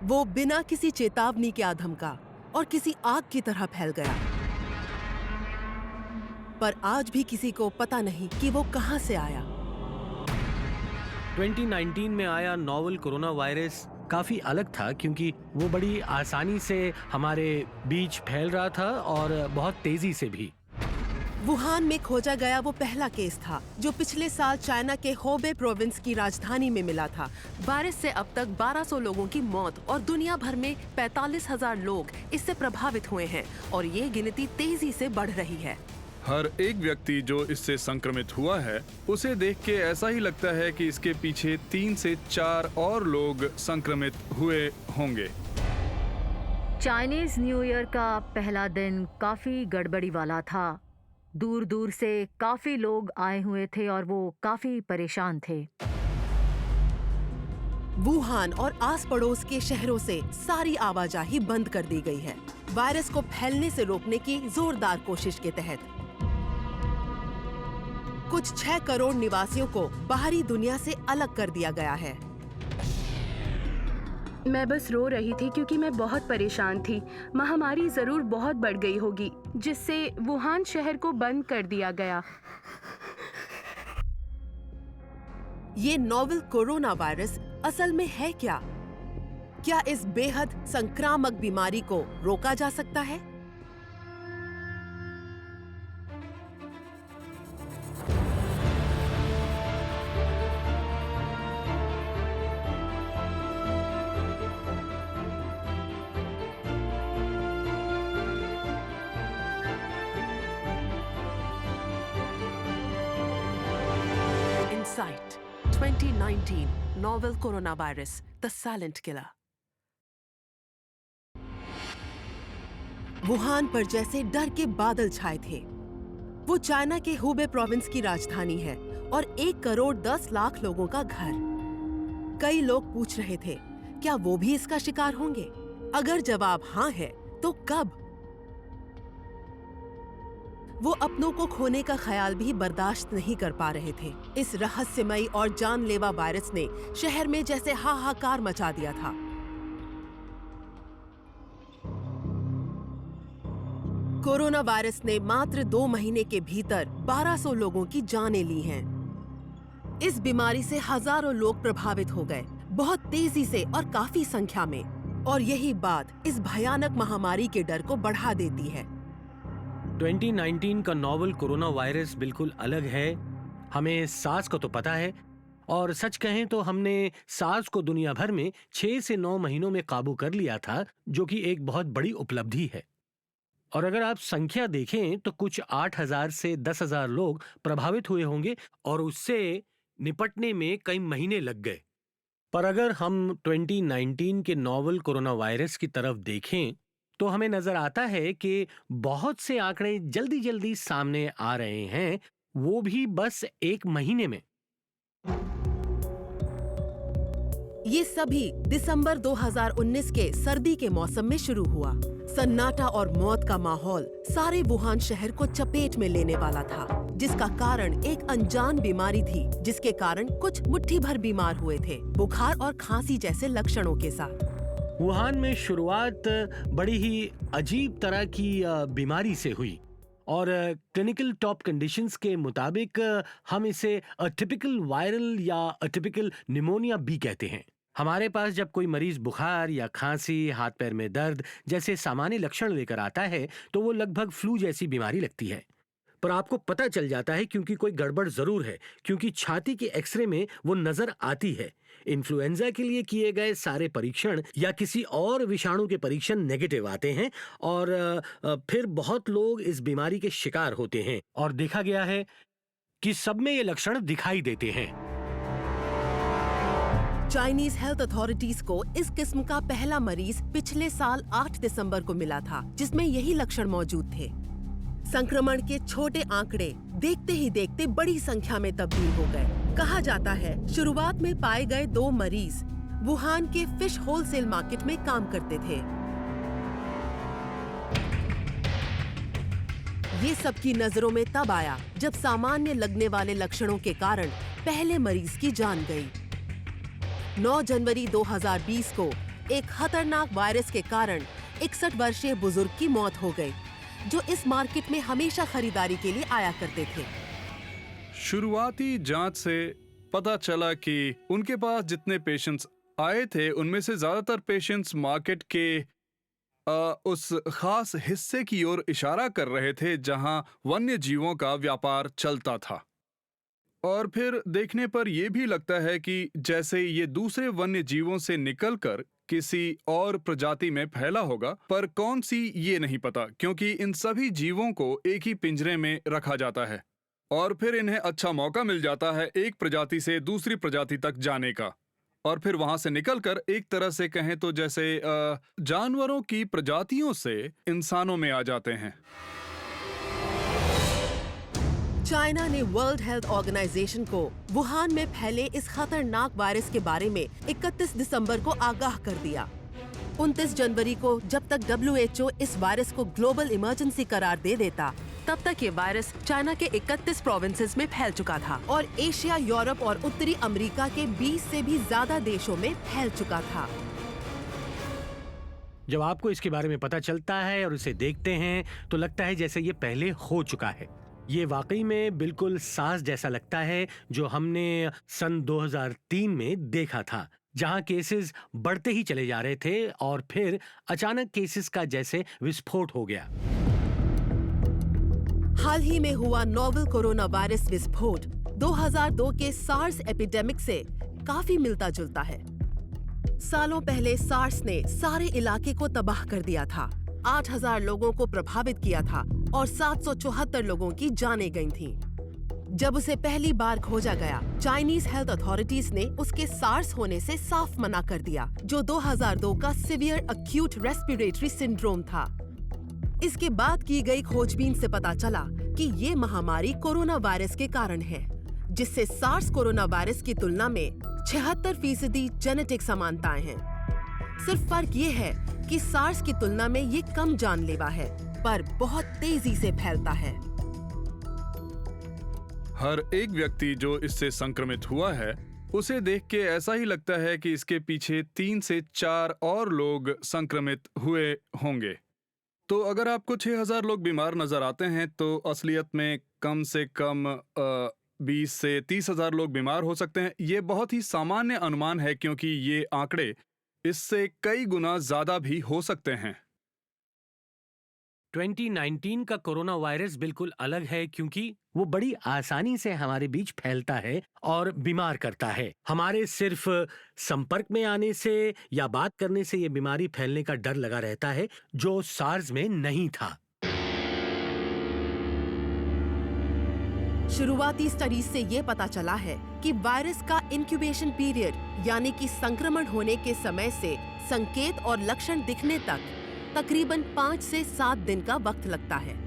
वो बिना किसी चेतावनी के आधमका और किसी आग की तरह फैल गया। पर आज भी किसी को पता नहीं कि वो कहां से आया। 2019 में आया नोवेल कोरोना वायरस काफी अलग था क्योंकि वो बड़ी आसानी से हमारे बीच फैल रहा था और बहुत तेजी से भी। वुहान में खोजा गया वो पहला केस था जो पिछले साल चाइना के होबे प्रोविंस की राजधानी में मिला था। वायरस से अब तक 1200 लोगों की मौत और दुनिया भर में 45,000 लोग इससे प्रभावित हुए हैं और ये गिनती तेजी से बढ़ रही है। हर एक व्यक्ति जो इससे संक्रमित हुआ है उसे देख के ऐसा ही लगता है कि इसके पीछे 3 से 4 और लोग संक्रमित हुए होंगे। चाइनीज न्यू ईयर का पहला दिन काफी गड़बड़ी वाला था। दूर दूर से काफी लोग आए हुए थे और वो काफी परेशान थे। वुहान और आस पड़ोस के शहरों से सारी आवाजाही बंद कर दी गई है, वायरस को फैलने से रोकने की जोरदार कोशिश के तहत। कुछ 6 करोड़ निवासियों को बाहरी दुनिया से अलग कर दिया गया है। मैं बस रो रही थी क्योंकि मैं बहुत परेशान थी। महामारी जरूर बहुत बढ़ गई होगी जिससे वुहान शहर को बंद कर दिया गया। ये नोवेल कोरोना वायरस असल में है क्या? क्या इस बेहद संक्रामक बीमारी को रोका जा सकता है? Insight 2019 Novel Coronavirus The Silent Killer। Wuhan पर जैसे डर के बादल छाए थे। वो चाइना के हुबे प्रोविंस की राजधानी है और 1 करोड़ 10 लाख लोगों का घर। कई लोग पूछ रहे थे, क्या वो भी इसका शिकार होंगे? अगर जवाब हाँ है, तो कब? वो अपनों को खोने का ख्याल भी बर्दाश्त नहीं कर पा रहे थे। इस रहस्यमयी और जानलेवा वायरस ने शहर में जैसे हाहाकार मचा दिया था। कोरोना वायरस ने मात्र 2 महीने के भीतर 1200 लोगों की जानें ली हैं। इस बीमारी से हजारों लोग प्रभावित हो गए, बहुत तेजी से और काफी संख्या में। और यही बात इस भयानक महामारी के डर को बढ़ा देती है। 2019 का नोवेल कोरोना वायरस बिल्कुल अलग है। हमें सार्स को तो पता है और सच कहें तो हमने सार्स को दुनिया भर में 6 से 9 महीनों में काबू कर लिया था, जो कि एक बहुत बड़ी उपलब्धि है। और अगर आप संख्या देखें तो कुछ 8,000 से 10,000 लोग प्रभावित हुए होंगे और उससे निपटने में कई महीने लग गए। पर अगर हम 2019 के नोवेल कोरोना वायरस की तरफ देखें तो हमें नजर आता है कि बहुत से आंकड़े जल्दी जल्दी सामने आ रहे हैं, वो भी बस 1 महीने में। ये सभी दिसंबर 2019 के सर्दी के मौसम में शुरू हुआ। सन्नाटा और मौत का माहौल सारे वुहान शहर को चपेट में लेने वाला था, जिसका कारण एक अनजान बीमारी थी, जिसके कारण कुछ मुट्ठी भर बीमार हुए थे, बुखार और खांसी जैसे लक्षणों के साथ। वुहान में शुरुआत बड़ी ही अजीब तरह की बीमारी से हुई और क्लिनिकल टॉप कंडीशंस के मुताबिक हम इसे अटिपिकल वायरल या अटिपिकल निमोनिया भी कहते हैं। हमारे पास जब कोई मरीज बुखार या खांसी, हाथ पैर में दर्द जैसे सामान्य लक्षण लेकर आता है तो वो लगभग फ्लू जैसी बीमारी लगती है। पर आपको पता चल जाता है क्योंकि कोई गड़बड़ जरूर है, क्योंकि छाती के एक्सरे में वो नजर आती है। इन्फ्लुएंजा के लिए किए गए सारे परीक्षण या किसी और विषाणु के परीक्षण नेगेटिव आते हैं और फिर बहुत लोग इस बीमारी के शिकार होते हैं और देखा गया है कि सब में ये लक्षण दिखाई देते हैं। चाइनीज हेल्थ अथॉरिटीज को इस किस्म का पहला मरीज पिछले साल 8 दिसंबर को मिला था, जिसमें यही लक्षण मौजूद थे। संक्रमण के छोटे आंकड़े देखते ही देखते बड़ी संख्या में तब्दील हो गए। कहा जाता है शुरुआत में पाए गए 2 मरीज वुहान के फिश होलसेल मार्केट में काम करते थे। ये सबकी नजरों में तब आया जब सामान्य लगने वाले लक्षणों के कारण पहले मरीज की जान गई। 9 जनवरी 2020 को एक खतरनाक वायरस के कारण 61 वर्षीय बुजुर्ग की मौत हो गई, जो इस मार्केट में हमेशा खरीदारी के लिए आया करते थे। शुरुआती जांच से पता चला कि उनके पास जितने पेशेंट्स आए थे उनमें से ज्यादातर पेशेंट्स मार्केट के उस खास हिस्से की ओर इशारा कर रहे थे जहां वन्य जीवों का व्यापार चलता था। और फिर देखने पर यह भी लगता है कि जैसे ये दूसरे वन्य जीवों से निकलकर किसी और प्रजाति में फैला होगा, पर कौन सी ये नहीं पता, क्योंकि इन सभी जीवों को एक ही पिंजरे में रखा जाता है और फिर इन्हें अच्छा मौका मिल जाता है एक प्रजाति से दूसरी प्रजाति तक जाने का, और फिर वहां से निकलकर एक तरह से कहें तो जैसे जानवरों की प्रजातियों से इंसानों में आ जाते हैं। चाइना ने वर्ल्ड हेल्थ ऑर्गेनाइजेशन को वुहान में फैले इस खतरनाक वायरस के बारे में 31 दिसंबर को आगाह कर दिया। 29 जनवरी को जब तक WHO इस वायरस को ग्लोबल इमरजेंसी करार दे देता, तब तक ये वायरस चाइना के 31 प्रोविंसेस में फैल चुका था और एशिया, यूरोप और उत्तरी अमेरिका के 20 से भी ज्यादा देशों में फैल चुका था। जब आपको इसके बारे में पता चलता है और उसे देखते हैं तो लगता है जैसे ये पहले हो चुका है। ये वाकई में बिल्कुल सार्स जैसा लगता है जो हमने सन 2003 में देखा था, जहां केसेस बढ़ते ही चले जा रहे थे और फिर अचानक केसेस का जैसे विस्फोट हो गया। हाल ही में हुआ नोवेल कोरोना वायरस विस्फोट 2002 के सार्स एपिडेमिक से काफी मिलता जुलता है। सालों पहले सार्स ने सारे इलाके को तबाह कर दिया था, 8000 लोगों को प्रभावित किया था और 774 लोगों की जानें गई थीं। जब उसे पहली बार खोजा गया, चाइनीज हेल्थ अथॉरिटीज ने उसके सार्स होने से साफ मना कर दिया, जो 2002 का सीवियर एक्यूट रेस्पिरेटरी सिंड्रोम था। इसके बाद की गई खोजबीन से पता चला कि ये महामारी कोरोना वायरस के कारण है, जिससे सार्स कोरोना वायरस की तुलना में 76% जेनेटिक समानताएं हैं। सिर्फ फर्क ये है कि सार्स की तुलना में ये कम जानलेवा है, पर बहुत तेजी से फैलता है। हर एक व्यक्ति जो इससे संक्रमित हुआ है, उसे देख के ऐसा ही लगता है कि इसके पीछे 3 से 4 और लोग संक्रमित हुए होंगे। तो अगर आपको 6000 लोग बीमार नजर आते हैं तो असलियत में कम से कम 20 से 30,000 लोग बीमार हो सकते हैं। ये बहुत ही सामान्य अनुमान है, क्योंकि ये आंकड़े इससे कई गुना ज्यादा भी हो सकते हैं। 2019 का कोरोना वायरस बिल्कुल अलग है, क्योंकि वो बड़ी आसानी से हमारे बीच फैलता है और बीमार करता है। हमारे सिर्फ संपर्क में आने से या बात करने से ये बीमारी फैलने का डर लगा रहता है, जो सार्स में नहीं था। शुरुआती स्टडीज से ये पता चला है कि वायरस का इंक्यूबेशन पीरियड, यानी कि संक्रमण होने के समय से संकेत और लक्षण दिखने तक तकरीबन 5 से 7 दिन का वक्त लगता है।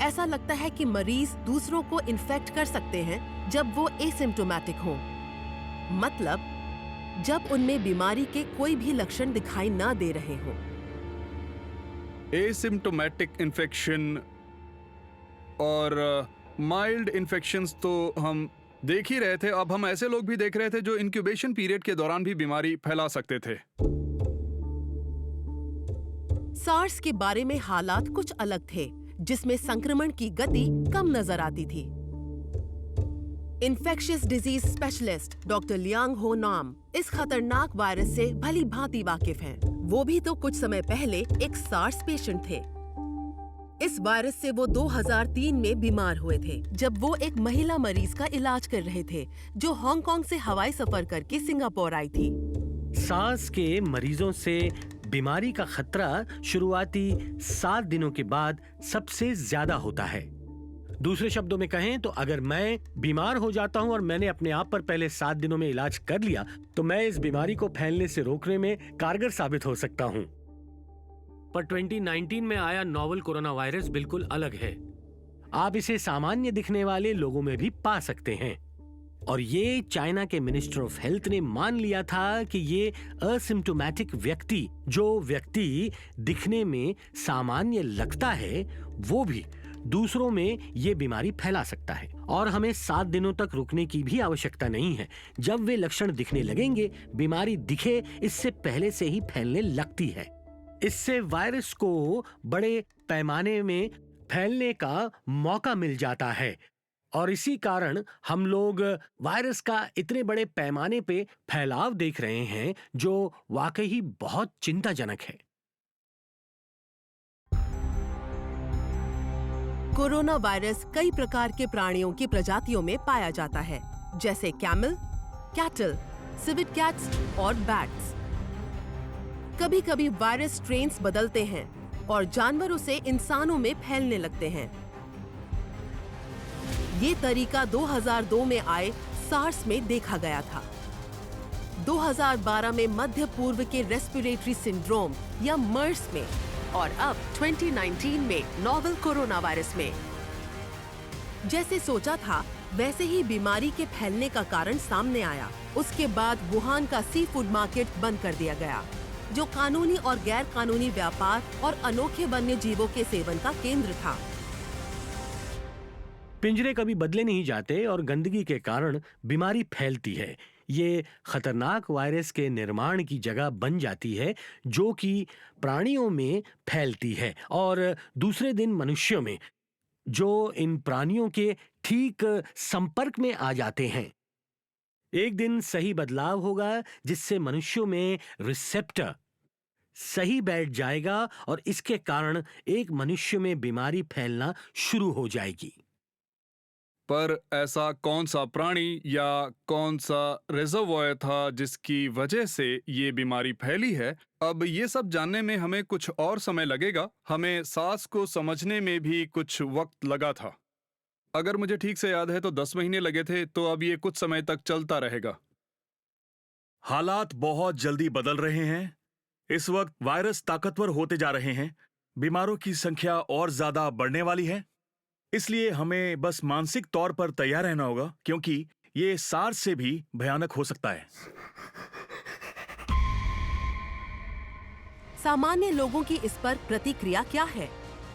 ऐसा लगता है कि मरीज दूसरों को इन्फेक्ट कर सकते हैं जब वो एसिम्प्टोमेटिक हों, मतलब जब उनमें बीमारी के कोई भी लक्षण दिखाई ना दे रहे हों। एसिम्प्टोमेटिक इन्फेक्शन और माइल्ड इन्फेक्शंस तो हम देख ही रहे थे। अब हम ऐसे लोग भी देख रहे थे जो इंक्यूबेशन पीरियड के दौरान भी बीमारी फैला सकते थे। सार्स के बारे में हालात कुछ अलग थे, जिसमें संक्रमण की गति कम नजर आती थी। Infectious disease specialist doctor Liang हो नाम इस खतरनाक वायरस से भली भांति वाकिफ हैं। वो भी तो कुछ समय पहले एक सार्स पेशेंट थे। इस वायरस से वो 2003 में बीमार हुए थे, जब वो एक महिला मरीज का इलाज कर रहे थे, जो हांगकांग से हवाई सफर करके सिंगापुर आई थी। सार्स के मरीजों से बीमारी का खतरा शुरुआती 7 दिनों के बाद सबसे ज्यादा होता है। दूसरे शब्दों में कहें तो अगर मैं बीमार हो जाता हूं और मैंने अपने आप पर पहले 7 दिनों में इलाज कर लिया, तो मैं इस बीमारी को फैलने से रोकने में कारगर साबित हो सकता हूं। पर 2019 में आया नोवेल कोरोना वायरस बिल्कुल अलग है। आप इसे सामान्य दिखने वाले लोगों में भी पा सकते हैं, और ये चाइना के मिनिस्टर ऑफ हेल्थ ने मान लिया था कि ये असिम्प्टोमेटिक व्यक्ति, जो व्यक्ति दिखने में सामान्य लगता है, वो भी दूसरों में ये बीमारी फैला सकता है और हमें 7 दिनों तक रुकने की भी आवश्यकता नहीं है। जब वे लक्षण दिखने लगेंगे, बीमारी दिखे इससे पहले से ही फैलने लगती है। इससे वायरस को बड़े पैमाने में फैलने का मौका मिल जाता है और इसी कारण हम लोग वायरस का इतने बड़े पैमाने पे फैलाव देख रहे हैं, जो वाकई ही बहुत चिंताजनक है। कोरोना वायरस कई प्रकार के प्राणियों की प्रजातियों में पाया जाता है, जैसे कैमल, कैटल, सिविट कैट्स और बैट्स। कभी-कभी वायरस स्ट्रेन्स बदलते हैं और जानवरों से इंसानों में फैलने लगते हैं। ये तरीका 2002 में आए सार्स में देखा गया था। 2012 में मध्य पूर्व के रेस्पिरेटरी सिंड्रोम या मर्स में और अब 2019 में नोवेल कोरोना वायरस में। जैसे सोचा था वैसे ही बीमारी के फैलने का कारण सामने आया। उसके बाद वुहान का सी फूड मार्केट बंद कर दिया गया, जो कानूनी और गैर कानूनी व्यापार और अनोखे वन्य जीवों के सेवन का केंद्र था। पिंजरे कभी बदले नहीं जाते और गंदगी के कारण बीमारी फैलती है। ये खतरनाक वायरस के निर्माण की जगह बन जाती है, जो कि प्राणियों में फैलती है और दूसरे दिन मनुष्यों में, जो इन प्राणियों के ठीक संपर्क में आ जाते हैं। एक दिन सही बदलाव होगा जिससे मनुष्यों में रिसेप्टर सही बैठ जाएगा और इसके कारण एक मनुष्य में बीमारी फैलना शुरू हो जाएगी। पर ऐसा कौन सा प्राणी या कौन सा रिजर्वॉयर था जिसकी वजह से ये बीमारी फैली है? अब ये सब जानने में हमें कुछ और समय लगेगा। हमें सार्स को समझने में भी कुछ वक्त लगा था। अगर मुझे ठीक से याद है तो 10 महीने लगे थे, तो अब ये कुछ समय तक चलता रहेगा। हालात बहुत जल्दी बदल रहे हैं। इस वक्त वायरस ताकतवर होते जा रहे हैं। बीमारों की संख्या और ज्यादा बढ़ने वाली है। इसलिए हमें बस मानसिक तौर पर तैयार रहना होगा, क्योंकि ये सार्स से भी भयानक हो सकता है। सामान्य लोगों की इस पर प्रतिक्रिया क्या है?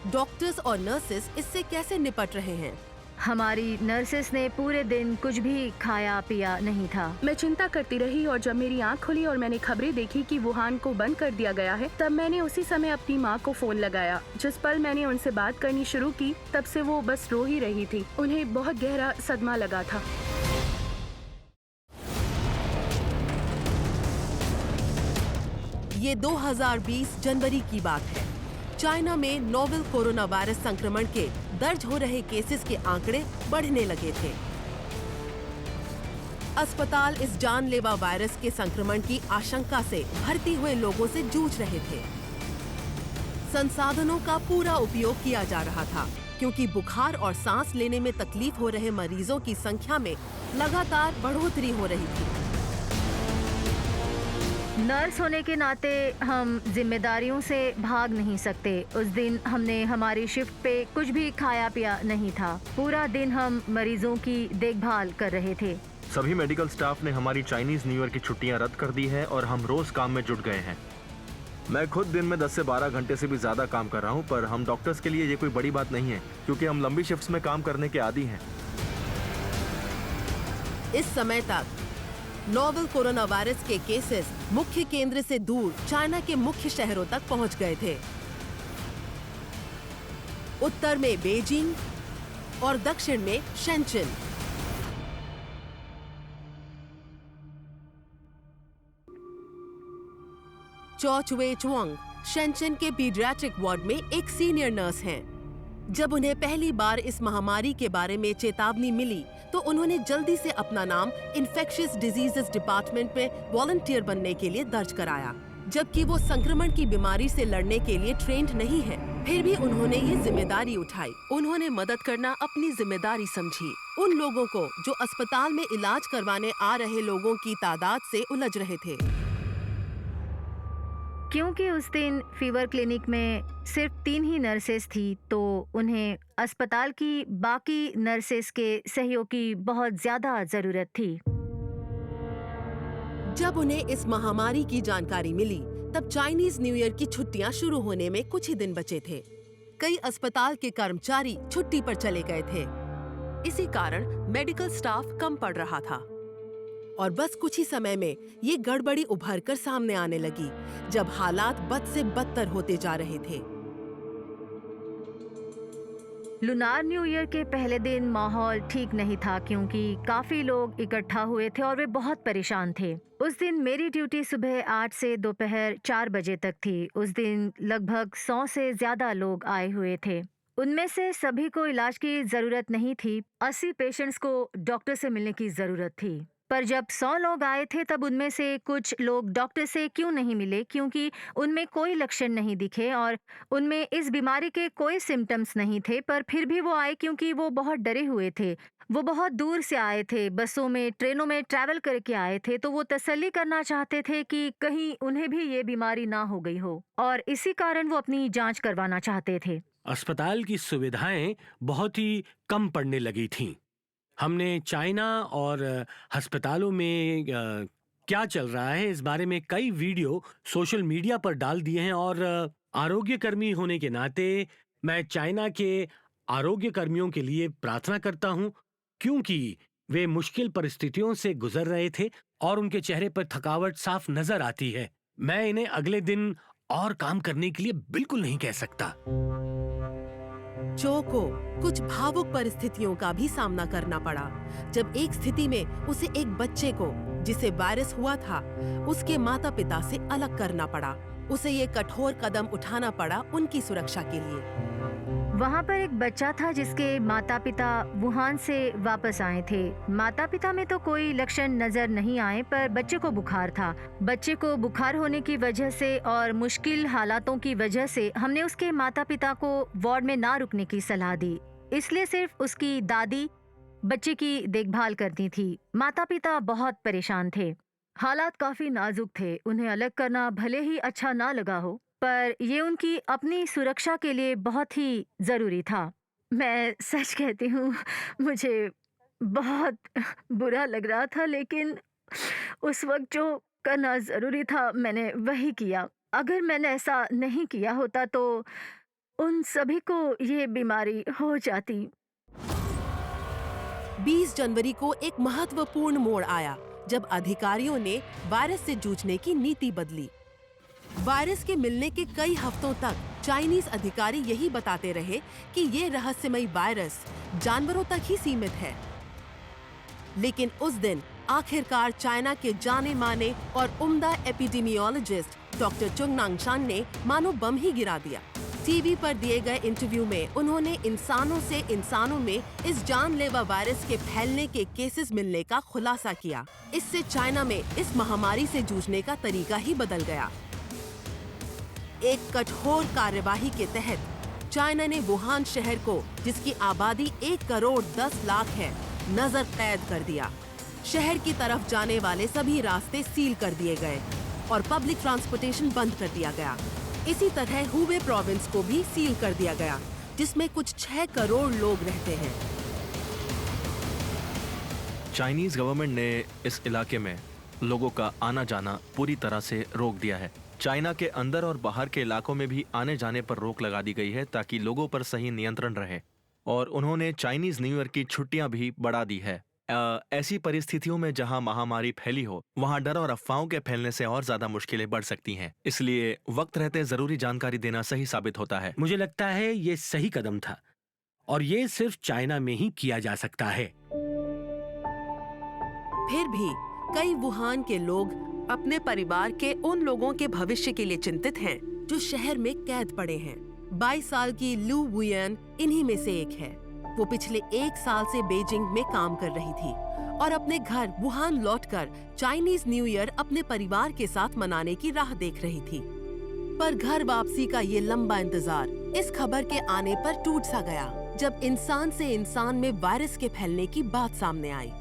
डॉक्टर्स और नर्सेस इससे कैसे निपट रहे हैं? हमारी नर्सेस ने पूरे दिन कुछ भी खाया पिया नहीं था। मैं चिंता करती रही और जब मेरी आंख खुली और मैंने खबरें देखी कि वुहान को बंद कर दिया गया है, तब मैंने उसी समय अपनी माँ को फोन लगाया। जिस पल मैंने उनसे बात करनी शुरू की, तब से वो बस रो ही रही थी। उन्हें बहुत गहरा सदमा लगा था। ये 2020 जनवरी की बात है। चाइना में नोवेल कोरोना वायरस संक्रमण के दर्ज हो रहे केसेस के आंकड़े बढ़ने लगे थे। अस्पताल इस जानलेवा वायरस के संक्रमण की आशंका से भर्ती हुए लोगों से जूझ रहे थे। संसाधनों का पूरा उपयोग किया जा रहा था, क्योंकि बुखार और सांस लेने में तकलीफ हो रहे मरीजों की संख्या में लगातार बढ़ोतरी हो रही थी। नर्स होने के नाते हम जिम्मेदारियों से भाग नहीं सकते। उस दिन हमने हमारी शिफ्ट पे कुछ भी खाया पिया नहीं था। पूरा दिन हम मरीजों की देखभाल कर रहे थे। सभी मेडिकल स्टाफ ने हमारी चाइनीज न्यू ईयर की छुट्टियां रद्द कर दी है और हम रोज काम में जुट गए हैं। मैं खुद दिन में 10 से 12 घंटे से भी ज्यादा काम कर रहा हूं, पर हम डॉक्टर्स के लिए ये कोई बड़ी बात नहीं है, क्योंकि हम लंबी शिफ्ट्स में काम करने के आदी हैं। इस समय तक नोवेल कोरोना वायरस के केसेस मुख्य केंद्र से दूर चाइना के मुख्य शहरों तक पहुंच गए थे। उत्तर में बीजिंग और दक्षिण में शेंचन। चौ चुए चुआंग शेंचन के पीडियाट्रिक वार्ड में एक सीनियर नर्स हैं। जब उन्हें पहली बार इस महामारी के बारे में चेतावनी मिली, तो उन्होंने जल्दी से अपना नाम इन्फेक्शियस डिजीजेस डिपार्टमेंट में वॉलंटियर बनने के लिए दर्ज कराया। जबकि वो संक्रमण की बीमारी से लड़ने के लिए ट्रेंड नहीं है, फिर भी उन्होंने ये जिम्मेदारी उठाई। उन्होंने मदद करना अपनी जिम्मेदारी समझी। उन लोगों को जो अस्पताल में इलाज करवाने आ रहे लोगों की तादाद से उलझ रहे थे। क्योंकि उस दिन फीवर क्लिनिक में सिर्फ 3 ही नर्सेस थी, तो उन्हें अस्पताल की बाकी नर्सेस के सहयोग की बहुत ज्यादा जरूरत थी। जब उन्हें इस महामारी की जानकारी मिली, तब चाइनीज न्यू ईयर की छुट्टियां शुरू होने में कुछ ही दिन बचे थे। कई अस्पताल के कर्मचारी छुट्टी पर चले गए थे। इसी कारण मेडिकल स्टाफ कम पड़ रहा था और बस कुछ ही समय में ये गड़बड़ी उभर कर सामने आने लगी, जब हालात बद से बदतर होते जा रहे थे। लुनार न्यू ईयर के पहले दिन माहौल ठीक नहीं था क्योंकि काफी लोग इकट्ठा हुए थे और वे बहुत परेशान थे। उस दिन मेरी ड्यूटी सुबह 8 से दोपहर 4 बजे तक थी। उस दिन लगभग 100 से ज्यादा लोग आए हुए थे। उनमें से सभी को इलाज की जरूरत नहीं थी। 80 पेशेंट्स को डॉक्टर से मिलने की जरूरत थी। पर जब 100 लोग आए थे तब उनमें से कुछ लोग डॉक्टर से क्यों नहीं मिले, क्योंकि उनमें कोई लक्षण नहीं दिखे और उनमें इस बीमारी के कोई सिम्टम्स नहीं थे। पर फिर भी वो आए क्योंकि वो बहुत डरे हुए थे। वो बहुत दूर से आए थे, बसों में, ट्रेनों में ट्रैवल करके आए थे, तो वो तसल्ली करना चाहते थे कि कहीं उन्हें भी ये बीमारी ना हो गई हो और इसी कारण वो अपनी जांच करवाना चाहते थे। अस्पताल की सुविधाएं बहुत ही कम पड़ने लगी थीं। हमने चाइना और अस्पतालों में क्या चल रहा है इस बारे में कई वीडियो सोशल मीडिया पर डाल दिए हैं और आरोग्य कर्मी होने के नाते मैं चाइना के आरोग्य कर्मियों के लिए प्रार्थना करता हूं, क्योंकि वे मुश्किल परिस्थितियों से गुजर रहे थे और उनके चेहरे पर थकावट साफ नजर आती है। मैं इन्हें अगले दिन और काम करने के लिए बिल्कुल नहीं कह सकता। जो को कुछ भावुक परिस्थितियों का भी सामना करना पड़ा, जब एक स्थिति में उसे एक बच्चे को जिसे वायरस हुआ था उसके माता पिता से अलग करना पड़ा। उसे ये कठोर कदम उठाना पड़ा उनकी सुरक्षा के लिए। वहाँ पर एक बच्चा था जिसके माता पिता वुहान से वापस आए थे। माता पिता में तो कोई लक्षण नजर नहीं आए, पर बच्चे को बुखार था। बच्चे को बुखार होने की वजह से और मुश्किल हालातों की वजह से हमने उसके माता पिता को वार्ड में ना रुकने की सलाह दी। इसलिए सिर्फ उसकी दादी बच्चे की देखभाल करती थी। माता पिता बहुत परेशान थे। हालात काफी नाजुक थे। उन्हें अलग करना भले ही अच्छा ना लगा हो, पर ये उनकी अपनी सुरक्षा के लिए बहुत ही जरूरी था। मैं सच कहती हूँ, मुझे बहुत बुरा लग रहा था, लेकिन उस वक्त जो करना जरूरी था मैंने वही किया। अगर मैंने ऐसा नहीं किया होता तो उन सभी को ये बीमारी हो जाती। 20 जनवरी को एक महत्वपूर्ण मोड़ आया जब अधिकारियों ने वायरस से जूझने की नीति बदली। वायरस के मिलने के कई हफ्तों तक चाइनीज अधिकारी यही बताते रहे कि ये रहस्यमयी वायरस जानवरों तक ही सीमित है। लेकिन उस दिन आखिरकार चाइना के जाने माने और उम्दा एपिडेमियोलॉजिस्ट डॉक्टर चुंग नांगशान ने मानो बम ही गिरा दिया। टीवी पर दिए गए इंटरव्यू में उन्होंने इंसानों से इंसानों में इस जानलेवा वायरस के फैलने के केसेस मिलने का खुलासा किया। इससे चाइना में इस महामारी से जूझने का तरीका ही बदल गया। एक कठोर कार्यवाही के तहत चाइना ने वुहान शहर को, जिसकी आबादी 1 करोड़ 10 लाख है, नजर कैद कर दिया। शहर की तरफ जाने वाले सभी रास्ते सील कर दिए गए और पब्लिक ट्रांसपोर्टेशन बंद कर दिया गया। इसी तरह हुबे प्रोविंस को भी सील कर दिया गया, जिसमें कुछ 6 करोड़ लोग रहते हैं। चाइनीज गवर्नमेंट ने इस इलाके में लोगों का आना जाना पूरी तरह से रोक दिया है। चाइना के अंदर और बाहर के इलाकों में भी आने जाने पर रोक लगा दी गई है ताकि लोगों पर सही नियंत्रण रहे, और उन्होंने चाइनीज न्यू ईयर की छुट्टियां भी बढ़ा दी है। ऐसी परिस्थितियों में जहां महामारी फैली हो, वहां डर और अफवाहों के फैलने से और ज्यादा मुश्किलें बढ़ सकती हैं। इसलिए वक्त रहते जरूरी जानकारी देना सही साबित होता है। मुझे लगता है ये सही कदम था और ये सिर्फ चाइना में ही किया जा सकता है। फिर भी कई वुहान के लोग अपने परिवार के उन लोगों के भविष्य के लिए चिंतित हैं जो शहर में कैद पड़े हैं। 22 साल की लू वुयन इन्हीं में से एक है। वो पिछले 1 साल से बीजिंग में काम कर रही थी और अपने घर वुहान लौटकर चाइनीज न्यू ईयर अपने परिवार के साथ मनाने की राह देख रही थी। पर घर वापसी का ये लंबा इंतजार इस खबर के आने पर टूट सा गया जब इंसान से इंसान में वायरस के फैलने की बात सामने आई।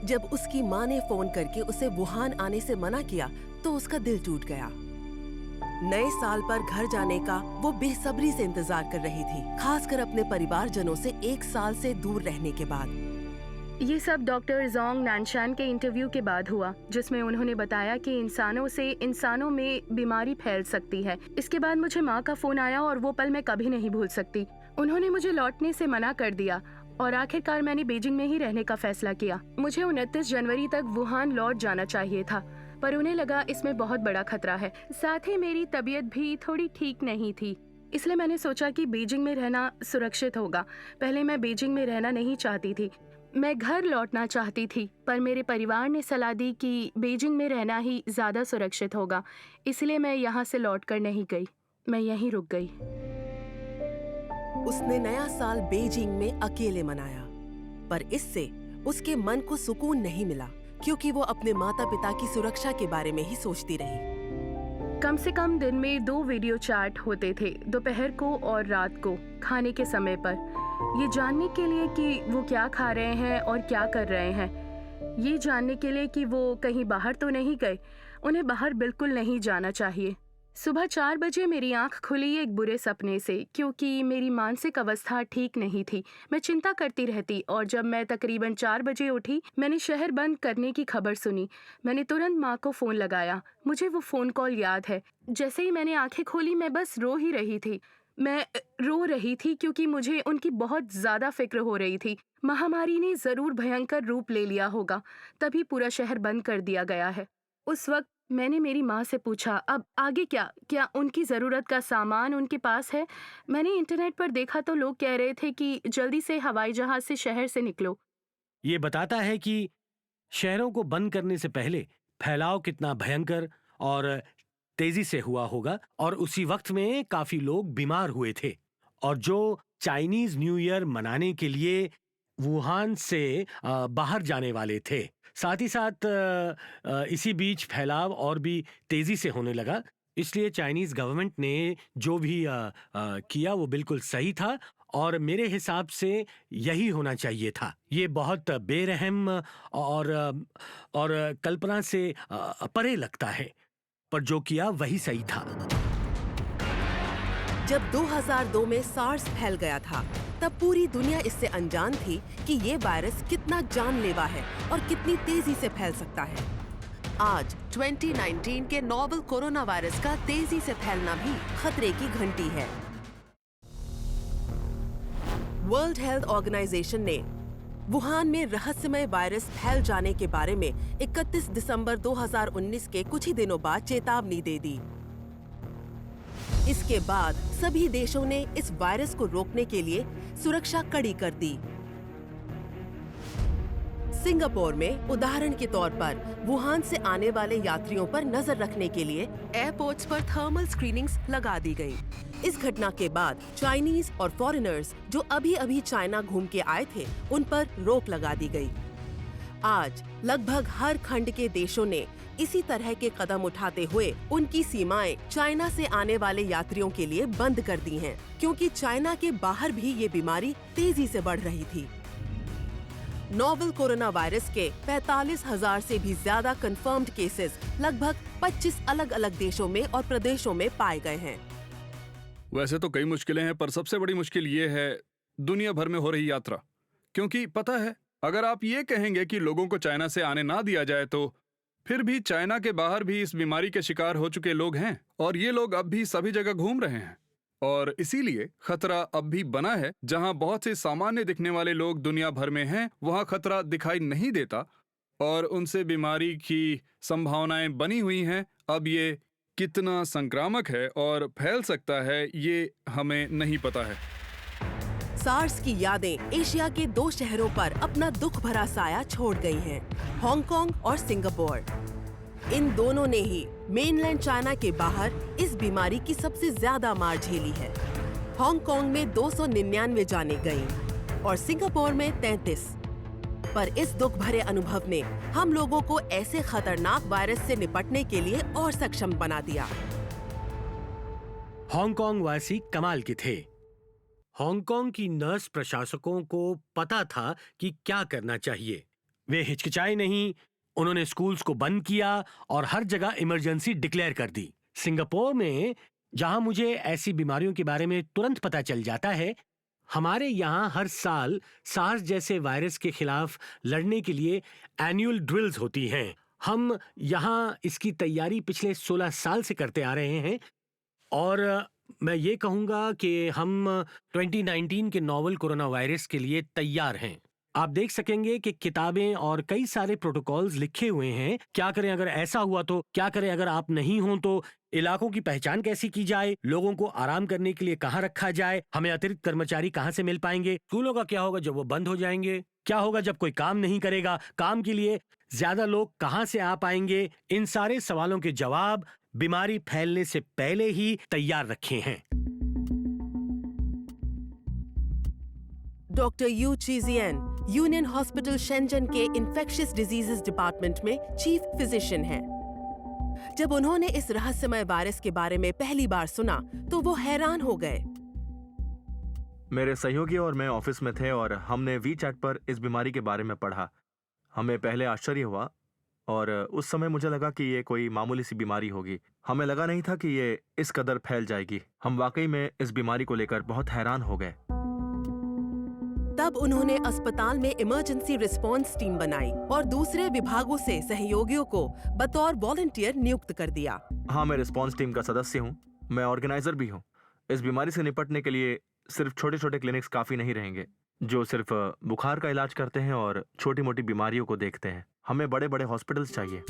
जब उसकी माँ ने फोन करके उसे वुहान आने से मना किया तो उसका दिल टूट गया। नए साल पर घर जाने का वो बेसब्री से इंतजार कर रही थी, खासकर अपने परिवारजनों से 1 साल से दूर रहने के बाद। ये सब डॉक्टर जोंग नानशान के इंटरव्यू के बाद हुआ, जिसमें उन्होंने बताया कि इंसानों से इंसानों में बीमारी फैल सकती है। इसके बाद मुझे माँ का फोन आया और वो पल मैं कभी नहीं भूल सकती। उन्होंने मुझे लौटने से मना कर दिया और आखिरकार मैंने बीजिंग में ही रहने का फैसला किया। मुझे 29 जनवरी तक वुहान लौट जाना चाहिए था, पर उन्हें लगा इसमें बहुत बड़ा खतरा है। साथ ही मेरी तबीयत भी थोड़ी ठीक नहीं थी, इसलिए मैंने सोचा कि बीजिंग में रहना सुरक्षित होगा। पहले मैं बीजिंग में रहना नहीं चाहती थी, मैं घर लौटना चाहती थी, पर मेरे परिवार ने सलाह दी कि बीजिंग में रहना ही ज्यादा सुरक्षित होगा, इसलिए मैं यहाँ से लौट कर नहीं गई, मैं यहीं रुक गई। उसने नया साल बीजिंग में अकेले मनाया, पर इससे उसके मन को सुकून नहीं मिला, क्योंकि वो अपने माता पिता की सुरक्षा के बारे में ही सोचती रही। कम से कम दिन में 2 वीडियो चैट होते थे, दोपहर को और रात को खाने के समय पर, ये जानने के लिए कि वो क्या खा रहे हैं और क्या कर रहे हैं। ये जानने के लिए कि वो कहीं बाहर तो नहीं गए। उन्हें बाहर बिल्कुल नहीं जाना चाहिए। सुबह 4 बजे मेरी आंख खुली एक बुरे सपने से, क्योंकि मेरी मानसिक अवस्था ठीक नहीं थी। मैं चिंता करती रहती और जब मैं तकरीबन 4 बजे उठी, मैंने शहर बंद करने की खबर सुनी। मैंने तुरंत माँ को फ़ोन लगाया। मुझे वो फ़ोन कॉल याद है। जैसे ही मैंने आंखें खोली, मैं बस रो ही रही थी। मैं रो रही थी क्योंकि मुझे उनकी बहुत ज़्यादा फिक्र हो रही थी। महामारी ने ज़रूर भयंकर रूप ले लिया होगा, तभी पूरा शहर बंद कर दिया गया है। उस वक्त मैंने मेरी माँ से पूछा, अब आगे क्या उनकी ज़रूरत का सामान उनके पास है? मैंने इंटरनेट पर देखा तो लोग कह रहे थे कि जल्दी से हवाई जहाज़ से शहर से निकलो। ये बताता है कि शहरों को बंद करने से पहले फैलाव कितना भयंकर और तेजी से हुआ होगा, और उसी वक्त में काफी लोग बीमार हुए थे, और जो चाइनीज न्यू ईयर मनाने के लिए वुहान से बाहर जाने वाले थे। साथ ही साथ इसी बीच फैलाव और भी तेजी से होने लगा, इसलिए चाइनीज गवर्नमेंट ने जो भी किया वो बिल्कुल सही था, और मेरे हिसाब से यही होना चाहिए था। ये बहुत बेरहम और कल्पना से परे लगता है, पर जो किया वही सही था। जब 2002 में सार्स फैल गया था, तब पूरी दुनिया इससे अनजान थी कि ये वायरस कितना जानलेवा है और कितनी तेजी से फैल सकता है। आज 2019 के नोवेल कोरोना वायरस का तेजी से फैलना भी खतरे की घंटी है। वर्ल्ड हेल्थ ऑर्गेनाइजेशन ने वुहान में रहस्यमय वायरस फैल जाने के बारे में 31 दिसंबर 2019 के कुछ ही दिनों बाद चेतावनी दे दी। इसके बाद सभी देशों ने इस वायरस को रोकने के लिए सुरक्षा कड़ी कर दी। सिंगापुर में उदाहरण के तौर पर वुहान से आने वाले यात्रियों पर नजर रखने के लिए एयरपोर्ट्स पर थर्मल स्क्रीनिंग्स लगा दी गई। इस घटना के बाद चाइनीज और फॉरेनर्स जो अभी चाइना घूम के आए थे, उन पर रोक लगा दी गई। आज लगभग हर खंड के देशों ने इसी तरह के कदम उठाते हुए उनकी सीमाएं चाइना से आने वाले यात्रियों के लिए बंद कर दी हैं, क्योंकि चाइना के बाहर भी ये बीमारी तेजी से बढ़ रही थी। नोवेल कोरोना वायरस के 45,000 से भी ज्यादा कंफर्म्ड केसेस लगभग 25 अलग अलग देशों में और प्रदेशों में पाए गए हैं। वैसे तो कई मुश्किलें हैं, पर सबसे बड़ी मुश्किल ये है दुनिया भर में हो रही यात्रा। क्योंकि पता है, अगर आप ये कहेंगे कि लोगों को चाइना से आने ना दिया जाए, तो फिर भी चाइना के बाहर भी इस बीमारी के शिकार हो चुके लोग हैं, और ये लोग अब भी सभी जगह घूम रहे हैं। और इसीलिए खतरा अब भी बना है। जहां बहुत से सामान्य दिखने वाले लोग दुनिया भर में हैं, वहां खतरा दिखाई नहीं देता और उनसे बीमारी की संभावनाएं बनी हुई हैं। अब ये कितना संक्रामक है और फैल सकता है, ये हमें नहीं पता है। सार्स की यादें एशिया के 2 शहरों पर अपना दुख भरा साया छोड़ गई हैं, हांगकांग और सिंगापुर। इन दोनों ने ही मेनलैंड चाइना के बाहर इस बीमारी की सबसे ज्यादा मार झेली है। हांगकांग में 299 जानें गईं और सिंगापुर में 33। पर इस दुख भरे अनुभव ने हम लोगों को ऐसे खतरनाक वायरस से निपटने के लिए और सक्षम बना दिया। हांगकांग वासी कमाल के थे। हांगकांग की नर्स प्रशासकों को पता था कि क्या करना चाहिए। वे हिचकिचाए नहीं, उन्होंने स्कूल्स को बंद किया और हर जगह इमरजेंसी डिक्लेयर कर दी। सिंगापुर में, जहां मुझे ऐसी बीमारियों के बारे में तुरंत पता चल जाता है, हमारे यहाँ हर साल सार्स जैसे वायरस के खिलाफ लड़ने के लिए एनुअल ड्रिल्स होती हैं। हम यहाँ इसकी तैयारी पिछले 16 साल से करते आ रहे हैं और मैं ये कहूँगा कि हम 2019 के नोवेल कोरोना वायरस के लिए तैयार हैं। आप देख सकेंगे कि किताबें और कई सारे प्रोटोकॉल्स लिखे हुए हैं। क्या करें अगर ऐसा हुआ तो, क्या करें अगर आप नहीं हो तो, इलाकों की पहचान कैसी की जाए, लोगों को आराम करने के लिए कहाँ रखा जाए, हमें अतिरिक्त कर्मचारी कहाँ से मिल पाएंगे, स्कूलों का क्या होगा जब वो बंद हो जाएंगे, क्या होगा जब कोई काम नहीं करेगा, काम के लिए ज्यादा लोग कहाँ से आ पाएंगे। इन सारे सवालों के जवाब बीमारी फैलने से पहले ही तैयार रखे हैं। डॉक्टर यू चीजियन यूनियन हॉस्पिटल शेंजन के इन्फेक्शियस डिजीजेस डिपार्टमेंट में चीफ फिजिशियन हैं। जब उन्होंने इस रहस्यमय वायरस के बारे में पहली बार सुना तो वो हैरान हो गए। मेरे सहयोगी और मैं ऑफिस में थे और हमने वीचैट पर इस बीमारी के बारे में पढ़ा। हमें पहले आश्चर्य हुआ और उस समय मुझे लगा कि ये कोई मामूली सी बीमारी होगी। हमें लगा नहीं था कि ये इस कदर फैल जाएगी। हम वाकई में इस बीमारी को लेकर बहुत हैरान हो गए। तब उन्होंने अस्पताल में इमरजेंसी रिस्पांस टीम बनाई और दूसरे विभागों से सहयोगियों को बतौर वॉलंटियर नियुक्त कर दिया। हाँ, मैं रिस्पांस टीम का सदस्य हूँ। मैं ऑर्गेनाइजर भी हूँ। इस बीमारी से निपटने के लिए सिर्फ छोटे छोटे क्लिनिक्स काफी नहीं रहेंगे जो सिर्फ बुखार का इलाज करते हैं और छोटी मोटी बीमारियों को देखते हैं। हमें बड़े बड़े हॉस्पिटल्स चाहिए।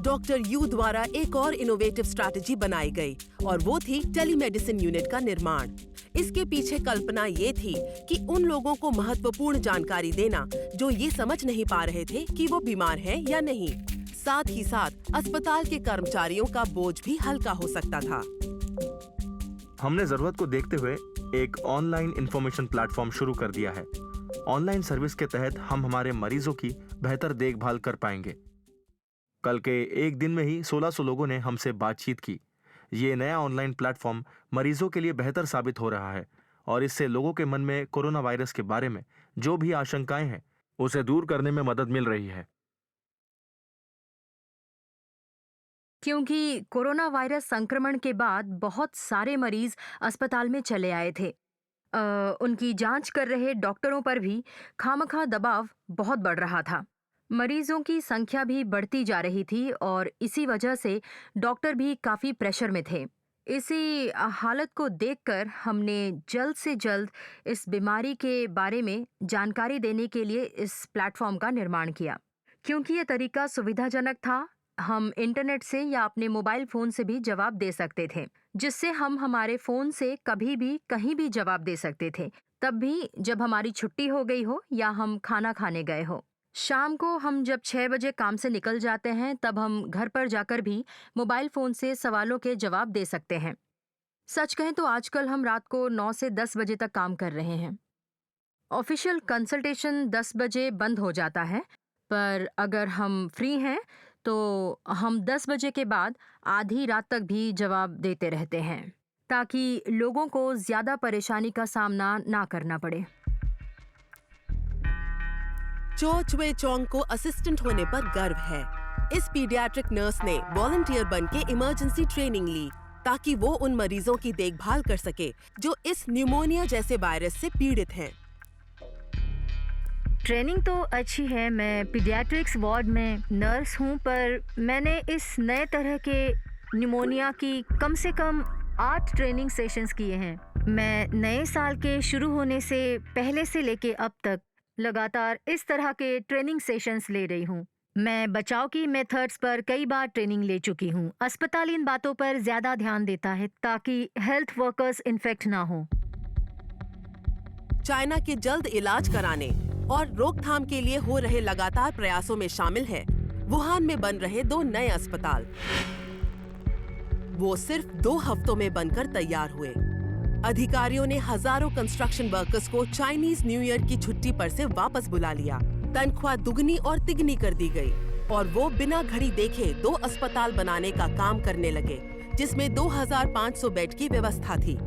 डॉक्टर यू द्वारा एक और इनोवेटिव स्ट्रैटेजी बनाई गई और वो थी टेलीमेडिसिन यूनिट का निर्माण। इसके पीछे कल्पना ये थी कि उन लोगों को महत्वपूर्ण जानकारी देना जो ये समझ नहीं पा रहे थे कि वो बीमार हैं या नहीं। साथ ही साथ अस्पताल के कर्मचारियों का बोझ भी हल्का हो सकता था। हमने जरूरत को देखते हुए एक ऑनलाइन इंफॉर्मेशन प्लेटफॉर्म शुरू कर दिया है। ऑनलाइन सर्विस के तहत हम हमारे मरीजों की बेहतर देखभाल कर पाएंगे। कल के एक दिन में ही 1600 लोगों ने हमसे बातचीत की। ये नया ऑनलाइन प्लेटफॉर्म मरीजों के लिए बेहतर साबित हो रहा है और इससे लोगों के मन में कोरोना वायरस के बारे में जो भी आशंकाएं हैं उसे दूर करने में मदद मिल रही है। क्योंकि कोरोना वायरस संक्रमण के बाद बहुत सारे मरीज अस्पताल में चले आए थे। उनकी जांच कर रहे डॉक्टरों पर भी खामखा दबाव बहुत बढ़ रहा था। मरीजों की संख्या भी बढ़ती जा रही थी और इसी वजह से डॉक्टर भी काफ़ी प्रेशर में थे। इसी हालत को देखकर हमने जल्द से जल्द इस बीमारी के बारे में जानकारी देने के लिए इस प्लेटफॉर्म का निर्माण किया। क्योंकि ये तरीका सुविधाजनक था, हम इंटरनेट से या अपने मोबाइल फ़ोन से भी जवाब दे सकते थे, जिससे हम हमारे फ़ोन से कभी भी कहीं भी जवाब दे सकते थे, तब भी जब हमारी छुट्टी हो गई हो या हम खाना खाने गए हो। शाम को हम जब 6 बजे काम से निकल जाते हैं तब हम घर पर जाकर भी मोबाइल फ़ोन से सवालों के जवाब दे सकते हैं। सच कहें तो आजकल हम रात को 9 से 10 बजे तक काम कर रहे हैं। ऑफिशियल कंसल्टेशन 10 बजे बंद हो जाता है, पर अगर हम फ्री हैं तो हम 10 बजे के बाद आधी रात तक भी जवाब देते रहते हैं ताकि लोगों को ज़्यादा परेशानी का सामना ना करना पड़े। चो चुए चोंग को असिस्टेंट होने पर गर्व है। इस पीडियाट्रिक नर्स ने वॉलंटियर बन के इमरजेंसी ट्रेनिंग ली ताकि वो उन मरीजों की देखभाल कर सके जो इस न्यूमोनिया जैसे वायरस से पीड़ित हैं। ट्रेनिंग तो अच्छी है। मैं पीडियाट्रिक्स वार्ड में नर्स हूँ, पर मैंने इस नए तरह के न्यूमोनिया की कम से कम 8 ट्रेनिंग सेशंस किए हैं। मैं नए साल के शुरू होने से पहले से लेके अब तक लगातार इस तरह के ट्रेनिंग सेशंस ले रही हूँ। मैं बचाव की मेथड्स पर कई बार ट्रेनिंग ले चुकी हूँ। अस्पताल इन बातों पर ज़्यादा ध्यान देता है ताकि हेल्थ वर्कर्स इन्फेक्ट ना हो। चाइना के जल्द इलाज कराने और रोकथाम के लिए हो रहे लगातार प्रयासों में शामिल है वुहान में बन रहे 2 नए अस्पताल। वो सिर्फ 2 हफ्तों में बनकर तैयार हुए। अधिकारियों ने हजारों कंस्ट्रक्शन वर्कर्स को चाइनीज न्यू ईयर की छुट्टी पर से वापस बुला लिया। तनख्वाह दुगनी और तिगनी कर दी गई और वो बिना घड़ी देखे 2 अस्पताल बनाने का काम करने लगे, जिसमें 2500 बेड की व्यवस्था थी।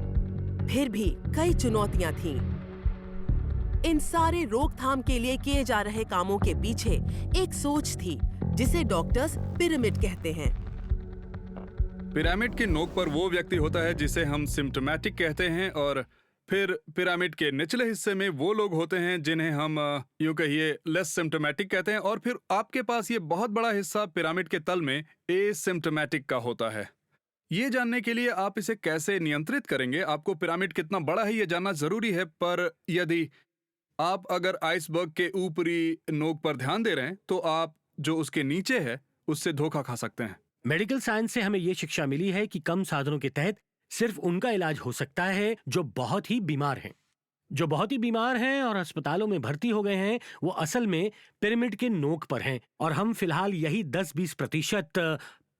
फिर भी कई चुनौतियां थीं। इन सारे रोकथाम के लिए किए जा रहे कामों के पीछे एक सोच थी जिसे डॉक्टर्स पिरामिड कहते हैं। पिरामिड की नोक पर वो व्यक्ति होता है जिसे हम सिम्टोमेटिक कहते हैं और फिर पिरामिड के निचले हिस्से में वो लोग होते हैं जिन्हें हम यूं कहिए लेस सिम्टोमेटिक कहते हैं, और फिर आपके पास ये बहुत बड़ा हिस्सा पिरामिड के तल में एसिम्टोमेटिक का होता है। ये जानने के लिए आप इसे कैसे नियंत्रित करेंगे, आपको पिरामिड कितना बड़ा है ये जानना जरूरी है, पर यदि आप अगर आइसबर्ग के ऊपरी नोक पर ध्यान दे रहे हैं तो आप जो उसके नीचे है उससे धोखा खा सकते हैं। मेडिकल साइंस से हमें ये शिक्षा मिली है कि कम साधनों के तहत सिर्फ उनका इलाज हो सकता है जो बहुत ही बीमार हैं। जो बहुत ही बीमार हैं और अस्पतालों में भर्ती हो गए हैं वो असल में पिरामिड के नोक पर हैं, और हम फिलहाल यही 10-20%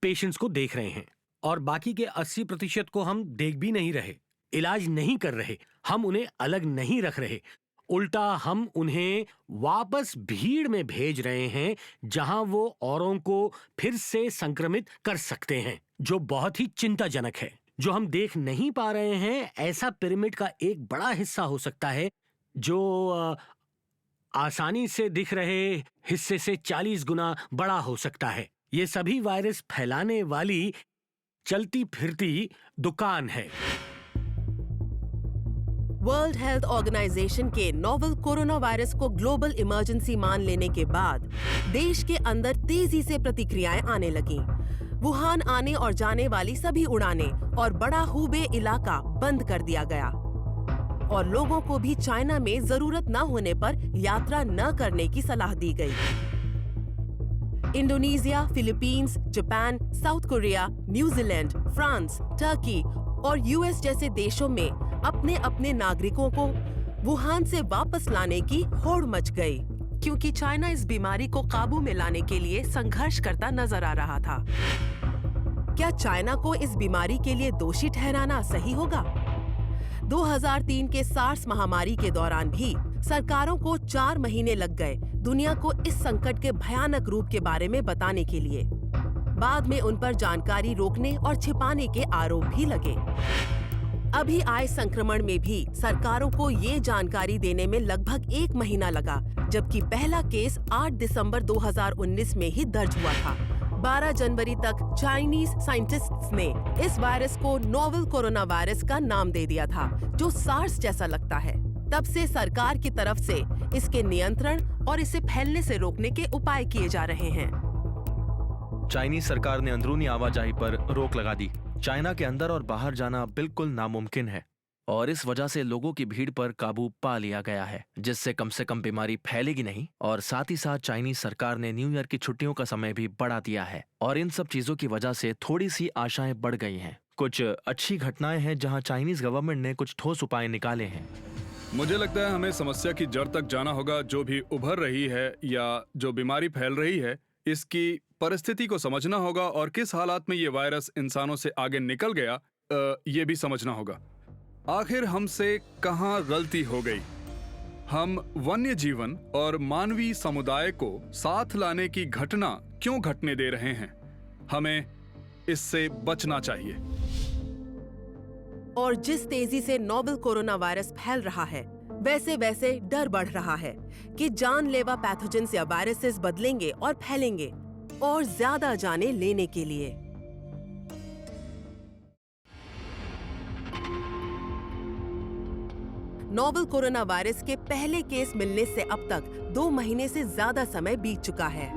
पेशेंट्स को देख रहे हैं, और बाकी के 80% को हम देख भी नहीं रहे, इलाज नहीं कर रहे, हम उन्हें अलग नहीं रख रहे, उल्टा हम उन्हें वापस भीड़ में भेज रहे हैं जहां वो औरों को फिर से संक्रमित कर सकते हैं, जो बहुत ही चिंताजनक है। जो हम देख नहीं पा रहे हैं ऐसा पिरामिड का एक बड़ा हिस्सा हो सकता है जो आसानी से दिख रहे हिस्से से 40 गुना बड़ा हो सकता है। ये सभी वायरस फैलाने वाली चलती फिरती दुकान है। वर्ल्ड हेल्थ ऑर्गेनाइजेशन के नोवेल कोरोना वायरस को ग्लोबल इमरजेंसी मान लेने के बाद देश के अंदर तेजी से प्रतिक्रियाएं आने लगीं। वुहान आने और जाने वाली सभी उड़ानें और बड़ा हुबे इलाका बंद कर दिया गया, और लोगों को भी चाइना में जरूरत न होने पर यात्रा न करने की सलाह दी गई। Indonesia, Philippines, Japan, south Korea, New Zealand, France, Turkey और यूएस जैसे देशों में अपने अपने नागरिकों को वुहान से वापस लाने की होड़ मच गई, क्योंकि चाइना इस बीमारी को काबू में लाने के लिए संघर्ष करता नजर आ रहा था। क्या चाइना को इस बीमारी के लिए दोषी ठहराना सही होगा? 2003 के सार्स महामारी के दौरान भी सरकारों को 4 महीने लग गए दुनिया को इस संकट के भयानक रूप के बारे में बताने के लिए। बाद में उन पर जानकारी रोकने और छिपाने के आरोप भी लगे। अभी आए संक्रमण में भी सरकारों को ये जानकारी देने में लगभग 1 महीना लगा, जबकि पहला केस 8 दिसंबर 2019 में ही दर्ज हुआ था। 12 जनवरी तक चाइनीज साइंटिस्ट्स ने इस वायरस को नोवेल कोरोना वायरस का नाम दे दिया था, जो सार्स जैसा लगता है। तब से सरकार की तरफ से इसके नियंत्रण और इसे फैलने से रोकने के उपाय किए जा रहे हैं। चाइनीज सरकार ने अंदरूनी आवाजाही पर रोक लगा दी। चाइना के अंदर और बाहर जाना बिल्कुल नामुमकिन है, और इस वजह से लोगों की भीड़ पर काबू पा लिया गया है, जिससे कम से कम बीमारी फैलेगी नहीं। और साथ ही साथ चाइनीज सरकार ने न्यू ईयर की छुट्टियों का समय भी बढ़ा दिया है, और इन सब चीजों की वजह से थोड़ी सी आशाएं बढ़ गई हैं। कुछ अच्छी घटनाएं हैं जहां चाइनीज गवर्नमेंट ने कुछ ठोस उपाय निकाले हैं। मुझे लगता है हमें समस्या की जड़ तक जाना होगा। जो भी उभर रही है या जो बीमारी फैल रही है, इसकी परिस्थिति को समझना होगा, और किस हालात में ये वायरस इंसानों से आगे निकल गया ये भी समझना होगा। आखिर हमसे कहाँ गलती हो गई? हम वन्य जीवन और मानवीय समुदाय को साथ लाने की घटना क्यों घटने दे रहे हैं? हमें इससे बचना चाहिए। और जिस तेजी से नोवेल कोरोना वायरस फैल रहा है, वैसे वैसे डर बढ़ रहा है कि जानलेवा पैथोजेंस या वायरसेस बदलेंगे और फैलेंगे, और ज्यादा जाने लेने के लिए। नोवेल कोरोना वायरस के पहले केस मिलने से अब तक 2 महीने से ज्यादा समय बीत चुका है।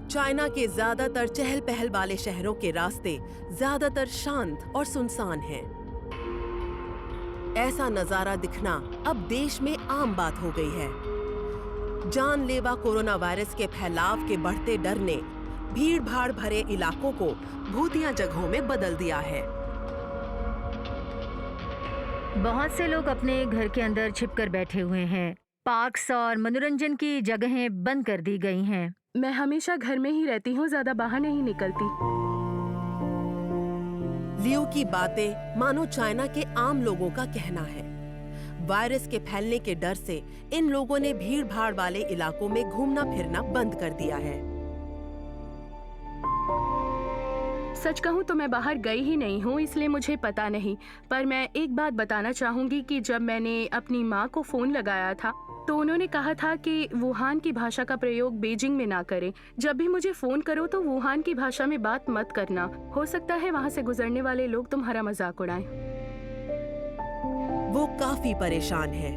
चाइना के ज्यादातर चहल पहल वाले शहरों के रास्ते ज्यादातर शांत और सुनसान हैं। ऐसा नजारा दिखना अब देश में आम बात हो गई है। जानलेवा कोरोना वायरस के फैलाव के बढ़ते डर ने भीड़ भाड़ भरे इलाकों को भूतिया जगहों में बदल दिया है। बहुत से लोग अपने घर के अंदर छिपकर बैठे हुए हैं। पार्क्स और मनोरंजन की जगहें बंद कर दी गई हैं। मैं हमेशा घर में ही रहती हूँ, ज्यादा बाहर नहीं निकलती। लियो की बातें मानो चाइना के आम लोगों का कहना है। वायरस के फैलने के डर से इन लोगों ने भीड़ भाड़ वाले इलाकों में घूमना फिरना बंद कर दिया है। सच कहूँ तो मैं बाहर गई ही नहीं हूँ, इसलिए मुझे पता नहीं। पर मैं एक बात बताना चाहूंगी कि जब मैंने अपनी माँ को फोन लगाया था तो उन्होंने कहा था कि वुहान की भाषा का प्रयोग बीजिंग में ना करें। जब भी मुझे फोन करो तो वुहान की भाषा में बात मत करना, हो सकता है वहाँ से गुजरने वाले लोग तुम्हारा मजाक उड़ाएं। वो काफी परेशान है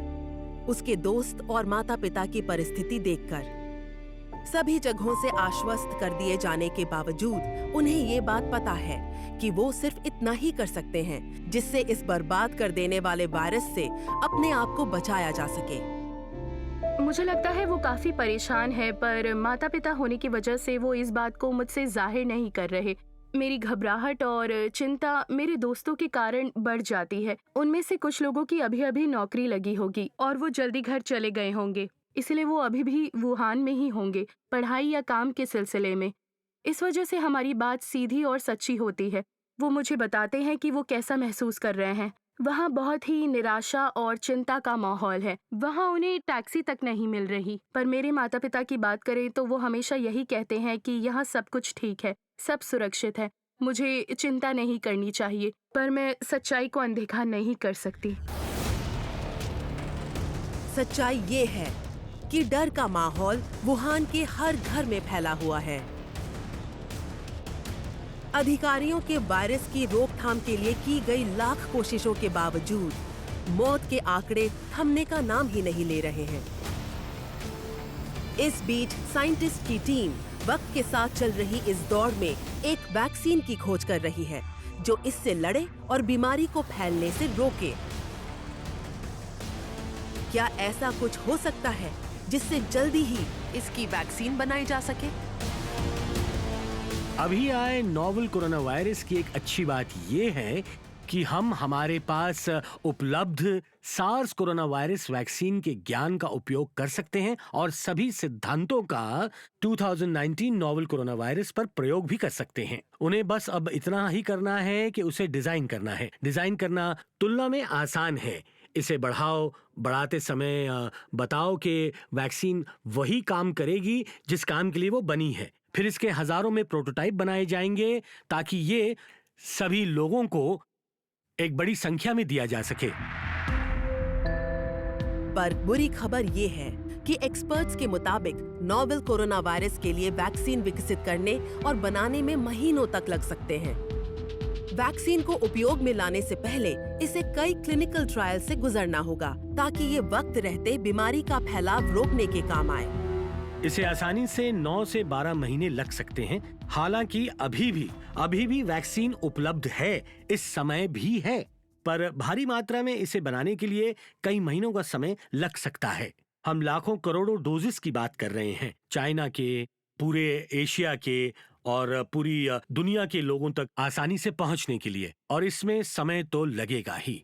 उसके दोस्त और माता पिता की परिस्थिति देखकर। सभी जगहों से आश्वस्त कर दिए जाने के बावजूद उन्हें ये बात पता है कि वो सिर्फ इतना ही कर सकते हैं जिससे इस बर्बाद कर देने वाले वायरस से अपने आप को बचाया जा सके। मुझे लगता है वो काफी परेशान है, पर माता पिता होने की वजह से वो इस बात को मुझसे जाहिर नहीं कर रहे। मेरी घबराहट और चिंता मेरे दोस्तों के कारण बढ़ जाती है। उनमें से कुछ लोगों की अभी अभी नौकरी लगी होगी और वो जल्दी घर चले गए होंगे, इसलिए वो अभी भी वुहान में ही होंगे, पढ़ाई या काम के सिलसिले में। इस वजह से हमारी बात सीधी और सच्ची होती है। वो मुझे बताते हैं कि वो कैसा महसूस कर रहे हैं। वहाँ बहुत ही निराशा और चिंता का माहौल है। वहाँ उन्हें टैक्सी तक नहीं मिल रही। पर मेरे माता पिता की बात करें तो वो हमेशा यही कहते हैं कि यहाँ सब कुछ ठीक है, सब सुरक्षित है, मुझे चिंता नहीं करनी चाहिए। पर मैं सच्चाई को अनदेखा नहीं कर सकती। सच्चाई ये है कि डर का माहौल वुहान के हर घर में फैला हुआ है। अधिकारियों के वायरस की रोकथाम के लिए की गई लाख कोशिशों के बावजूद मौत के आंकड़े थमने का नाम ही नहीं ले रहे हैं। इस बीच साइंटिस्ट की टीम वक्त के साथ चल रही इस दौड़ में एक वैक्सीन की खोज कर रही है जो इससे लड़े और बीमारी को फैलने से रोके। क्या ऐसा कुछ हो सकता है जिससे जल्दी ही इसकी वैक्सीन बनाई जा सके? अभी आए नोवेल कोरोना वायरस की एक अच्छी बात ये है कि हम हमारे पास उपलब्ध सार्स कोरोना वायरस वैक्सीन के ज्ञान का उपयोग कर सकते हैं और सभी सिद्धांतों का 2019 नोवेल कोरोना वायरस पर प्रयोग भी कर सकते हैं। उन्हें बस अब इतना ही करना है कि उसे डिजाइन करना है। डिजाइन करना तुलना में आसान है। इसे बढ़ाते समय बताओ कि वैक्सीन वही काम करेगी जिस काम के लिए वो बनी है। फिर इसके हजारों में प्रोटोटाइप बनाए जाएंगे ताकि ये सभी लोगों को एक बड़ी संख्या में दिया जा सके। पर बुरी खबर ये है कि एक्सपर्ट्स के मुताबिक नोवेल कोरोना वायरस के लिए वैक्सीन विकसित करने और बनाने में महीनों तक लग सकते हैं। वैक्सीन को उपयोग में लाने से पहले इसे कई क्लिनिकल ट्रायल से गुजरना होगा ताकि ये वक्त रहते बीमारी का फैलाव रोकने के काम आए। इसे आसानी से 9 से 12 महीने लग सकते हैं। हालांकि अभी भी वैक्सीन उपलब्ध है, इस समय भी है, पर भारी मात्रा में इसे बनाने के लिए कई महीनों का समय लग सकता है। हम लाखों करोड़ों डोजेस की बात कर रहे हैं, चाइना के, पूरे एशिया के और पूरी दुनिया के लोगों तक आसानी से पहुंचने के लिए, और इसमें समय तो लगेगा ही।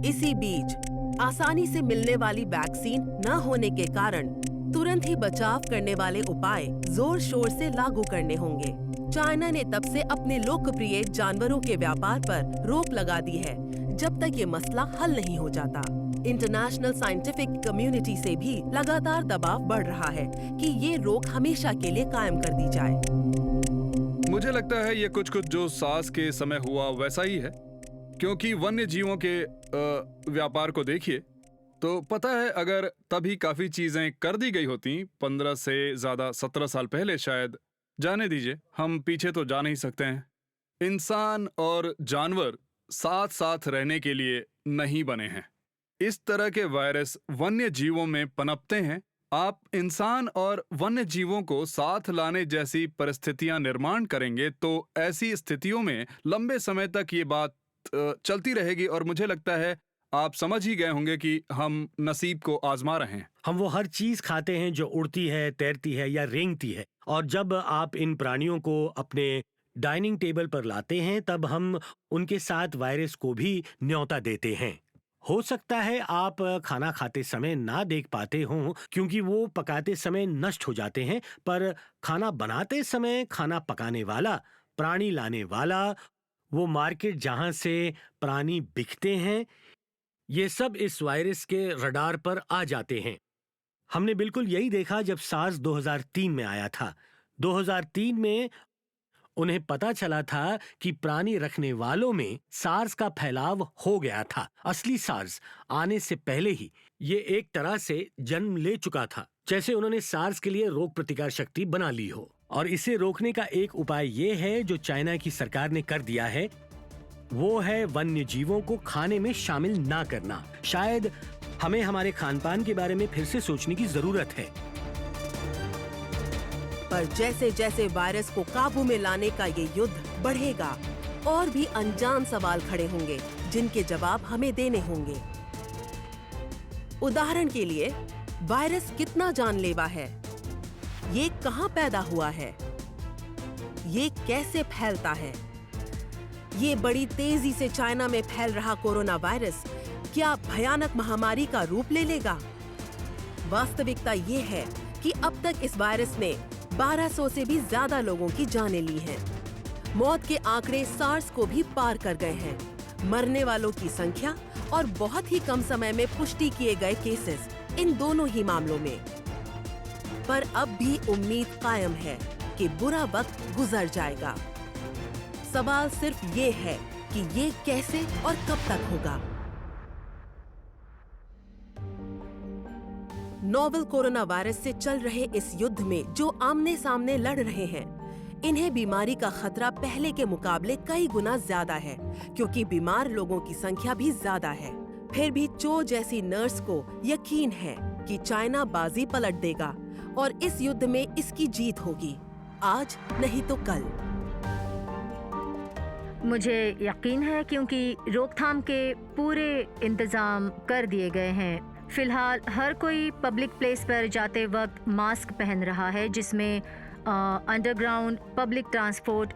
इसी बीच आसानी से मिलने वाली वैक्सीन न होने के कारण तुरंत ही बचाव करने वाले उपाय जोर शोर से लागू करने होंगे। चाइना ने तब से अपने लोकप्रिय जानवरों के व्यापार पर रोक लगा दी है जब तक ये मसला हल नहीं हो जाता। इंटरनेशनल साइंटिफिक कम्युनिटी से भी लगातार दबाव बढ़ रहा है कि ये रोक हमेशा के लिए कायम कर दी जाए। मुझे लगता है ये कुछ जो सार्स के समय हुआ वैसा ही है, क्योंकि वन्य जीवों के व्यापार को देखिए तो पता है अगर तभी काफी चीजें कर दी गई होती 15 से ज्यादा 17 साल पहले शायद, जाने दीजिए, हम पीछे तो जा नहीं सकते हैं। इंसान और जानवर साथ साथ रहने के लिए नहीं बने हैं। इस तरह के वायरस वन्य जीवों में पनपते हैं। आप इंसान और वन्य जीवों को साथ लाने जैसी परिस्थितियां निर्माण करेंगे तो ऐसी स्थितियों में लंबे समय तक ये बात चलती रहेगी, और मुझे लगता है आप समझ ही गए होंगे कि हम नसीब को आजमा रहे हैं। हम वो हर चीज खाते हैं जो उड़ती है, तैरती है या रेंगती है, और जब आप इन प्राणियों को अपने डाइनिंग टेबल पर लाते हैं तब हम उनके साथ वायरस को भी न्योता देते हैं। हो सकता है आप खाना खाते समय ना देख पाते हों क्योंकि वो पकाते समय नष्ट हो जाते हैं, पर खाना बनाते समय खाना पकाने वाला, प्राणी लाने वाला, वो मार्केट जहां से प्राणी बिकते हैं, ये सब इस वायरस के रडार पर आ जाते हैं। हमने बिल्कुल यही देखा जब सार्स 2003 में आया था। 2003 में उन्हें पता चला था कि प्राणी रखने वालों में सार्स का फैलाव हो गया था। असली सार्स आने से पहले ही ये एक तरह से जन्म ले चुका था, जैसे उन्होंने सार्स के लिए रोग प्रतिकार शक्ति बना ली हो। और इसे रोकने का एक उपाय ये है जो चाइना की सरकार ने कर दिया है, वो है वन्य जीवों को खाने में शामिल ना करना। शायद हमें हमारे खानपान के बारे में फिर से सोचने की जरूरत है। पर जैसे जैसे वायरस को काबू में लाने का ये युद्ध बढ़ेगा, और भी अनजान सवाल खड़े होंगे जिनके जवाब हमें देने होंगे। उदाहरण के लिए, वायरस कितना जानलेवा है? ये कहां पैदा हुआ है? ये कैसे फैलता है? ये बड़ी तेजी से चाइना में फैल रहा कोरोना वायरस क्या भयानक महामारी का रूप ले लेगा? वास्तविकता ये है कि अब तक इस वायरस ने 1200 से भी ज्यादा लोगों की जानें ली हैं। मौत के आंकड़े सार्स को भी पार कर गए हैं। मरने वालों की संख्या और बहुत ही कम समय में पुष्टि किए गए केसेस, इन दोनों ही मामलों में। पर अब भी उम्मीद कायम है कि बुरा वक्त गुजर जाएगा। सवाल सिर्फ ये है कि ये कैसे और कब तक होगा। नोवेल कोरोना वायरस से चल रहे इस युद्ध में जो आमने सामने लड़ रहे हैं, इन्हें बीमारी का खतरा पहले के मुकाबले कई गुना ज्यादा है, क्योंकि बीमार लोगों की संख्या भी ज्यादा है। फिर भी चो जैसी नर्स को यकीन है कि चाइना बाजी पलट देगा और इस युद्ध में इसकी जीत होगी, आज नहीं तो कल। मुझे यकीन है क्योंकि रोकथाम के पूरे इंतजाम कर दिए गए हैं। फिलहाल हर कोई पब्लिक प्लेस पर जाते वक्त मास्क पहन रहा है, जिसमें अंडरग्राउंड, पब्लिक ट्रांसपोर्ट,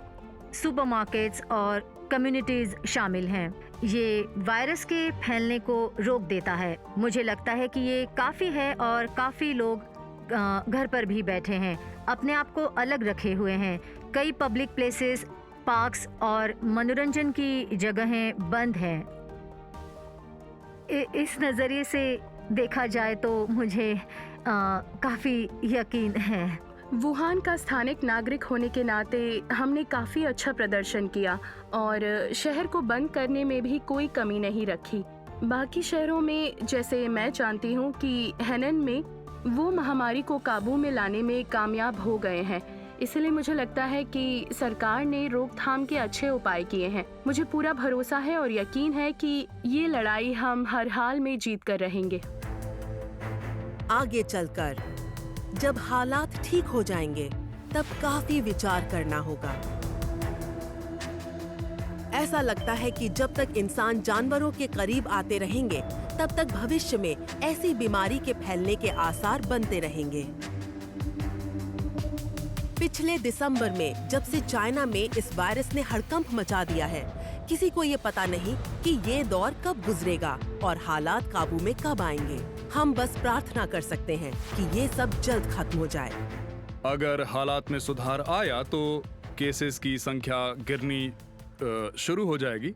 सुपरमार्केट्स और कम्युनिटीज शामिल हैं। ये वायरस के फैलने को रोक देता है। मुझे लगता है कि ये काफ़ी है और काफ़ी लोग घर पर भी बैठे हैं, अपने आप को अलग रखे हुए हैं। कई पब्लिक प्लेसेस, पार्क्स और मनोरंजन की जगहें बंद हैं। इस नज़रिए से देखा जाए तो मुझे काफ़ी यकीन है। वुहान का स्थानिक नागरिक होने के नाते हमने काफ़ी अच्छा प्रदर्शन किया और शहर को बंद करने में भी कोई कमी नहीं रखी। बाकी शहरों में, जैसे मैं जानती हूँ कि हेनन में, वो महामारी को काबू में लाने में कामयाब हो गए हैं। इसलिए मुझे लगता है कि सरकार ने रोकथाम के अच्छे उपाय किए हैं। मुझे पूरा भरोसा है और यकीन है कि ये लड़ाई हम हर हाल में जीत कर रहेंगे। आगे चलकर जब हालात ठीक हो जाएंगे, तब काफी विचार करना होगा। ऐसा लगता है कि जब तक इंसान जानवरों के करीब आते रहेंगे, तब तक भविष्य में ऐसी बीमारी के फैलने के आसार बनते रहेंगे। पिछले दिसंबर में जब से चाइना में इस वायरस ने हड़कंप मचा दिया है, किसी को ये पता नहीं कि ये दौर कब गुजरेगा और हालात काबू में कब आएंगे। हम बस प्रार्थना कर सकते हैं कि ये सब जल्द खत्म हो जाए। अगर हालात में सुधार आया तो केसेस की संख्या गिरनी शुरू हो जाएगी,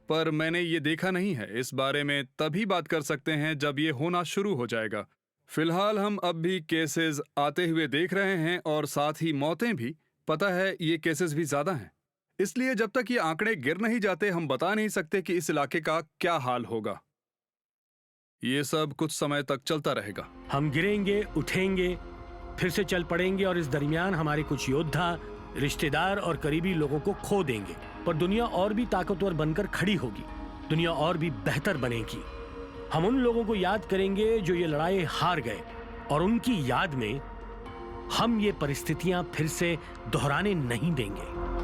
पर मैंने ये देखा नहीं है। इस बारे में तभी बात कर सकते हैं जब ये होना शुरू हो जाएगा। फिलहाल हम अब भी केसेस आते हुए देख रहे हैं और साथ ही मौतें भी। पता है ये केसेस भी ज्यादा हैं, इसलिए जब तक ये आंकड़े गिर नहीं जाते हम बता नहीं सकते कि इस इलाके का क्या हाल होगा। ये सब कुछ समय तक चलता रहेगा। हम गिरेंगे, उठेंगे, फिर से चल पड़ेंगे और इस दरमियान हमारे कुछ योद्धा, रिश्तेदार और करीबी लोगों को खो देंगे। पर दुनिया और भी ताकतवर बनकर खड़ी होगी, दुनिया और भी बेहतर बनेगी। हम उन लोगों को याद करेंगे जो ये लड़ाई हार गए, और उनकी याद में हम ये परिस्थितियां फिर से दोहराने नहीं देंगे।